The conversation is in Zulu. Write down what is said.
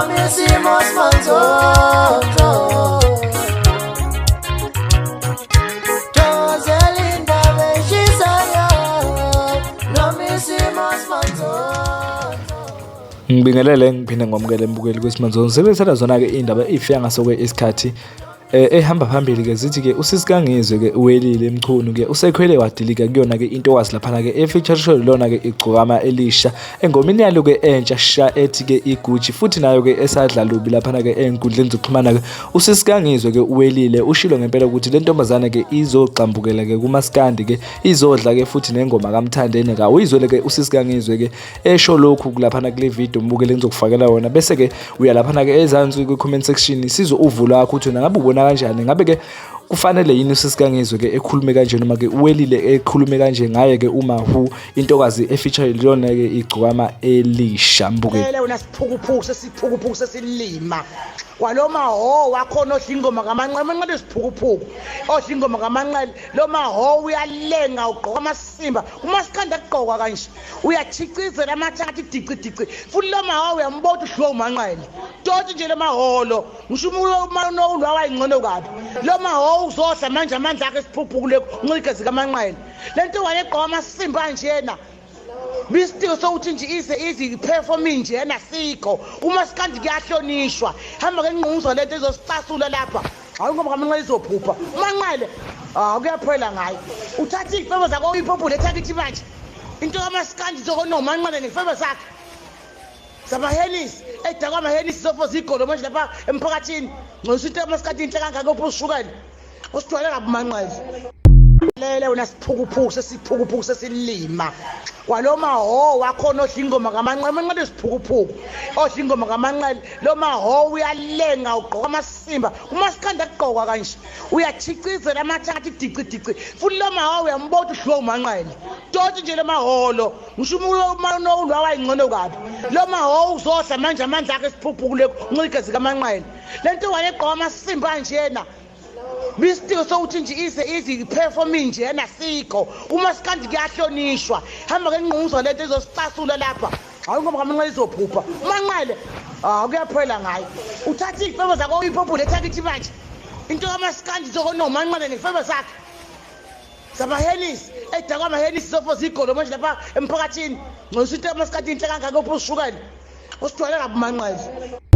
noma isimo simanzozo tozela indaba eshisayo noma isimo simanzozo. Ngibingelele ngiphinde ngomkele mbukeli kwesimanzozo sebenzela zona ke indaba ifika ngasokwe isikhathi ehamba phambili ke zithi ke usisikangizwe ke uwelile mchunu ke usekhwele wadilika kuyona ke intokazi lapha ke efeature lona ke igcokama elisha engomini yalo ke entsha sha ethi ke iguji futhi nayo ke esadla lubi lapha ke enkundleni zokuxhumana ke usisikangizwe ke uwelile ushilo ngempela ukuthi le ntombazana ke izogxambukela ke kumaskandi ke izodla ke futhi nengoma kaMthandeni ka uyizwele ke usisikangizwe ke esho lokhu lapha kule video mbukele ngizokufakela yona bese ke uya lapha ke ezansi ku comment section sizo uvula wakho uthi ngabe ubona kanjani ngabe ke kufanele yini usisikangizwe ke ekhulume kanje noma ke uwelile ekhulume kanje ngaye ke uMawhoo intokazi efeature lona ke igcokama elisha mbukele unasiphukuphuku sesiphukuphuku sesilima kwalo Mawhoo wakhona odlingoma kamanqele isiphukuphuku odlingoma kamanqele lo Mawhoo uyalenga ugqoka amasimba umasikanda aqoka kanje uyathicizela amathathi dici futhi lo Mawhoo uyambotha uhluwa umanqele doti nje lo Mawhoo lo ngisho umuntu ulwa wayingcono kabi lo Mawhoo uzodla manje amandla akhe esiphukuphuku uncikeze kamanqele lento wayeqoka amasimba kanjena Mr. Sokuthi nje izi performing nje enasikho uma sikandi kuyahlonishwa hamba ke nqunguzwa lento ezosicasula lapha hayi ngoba kamanqele izophupha umanqele kuyaphela ngayo uthatha izifebe zakho uyiphophule ethakithi manje into kamasikandi zokonoma umanqele nezifebe zakhe sabahenisi edakwa amahenisi sofo zigolo manje lapha emphakathini ngosithi amasikandi inhle kangaka uphusukele usithwale kabi umanqele lele unasiphukuphuku sesiphukuphuku sesilima kwalo Mawhoo wakhona odlingoma kamanqele isiphukuphuku odlingoma kamanqele lo Mawhoo uyalenga ugqoka amasimba umasikanda aqoka kanje uyathicizela amathathi dici futhi lo Mawhoo uyambotha uhluwa umanqele doti nje lo Mawhoo lo ngisho umuntu ulwa wayingcono kabi lo Mawhoo uzodla manje amandla akhe esiphukuphuku uncikeze kamanqele lento wayeqoka amasimba kanjena Mr. Sokuthi nje izi performing nje enasikho uma sikandi kuyahlonishwa hamba ke nqunguzwa lento ezosicasula lapha hayi ngoba kamanqele izophupha umanqele kuyaphela ngayo uthatha izifebe zakho uyiphophule ethakithi manje into kamasikandi zokonoma umanqele nezifebe zakhe sabahenisi edakwa amahenisi sofo zigolo manje lapha emphakathini ngosithi amasikandi inhle kangaka uphusukele usithwale kabi umanqele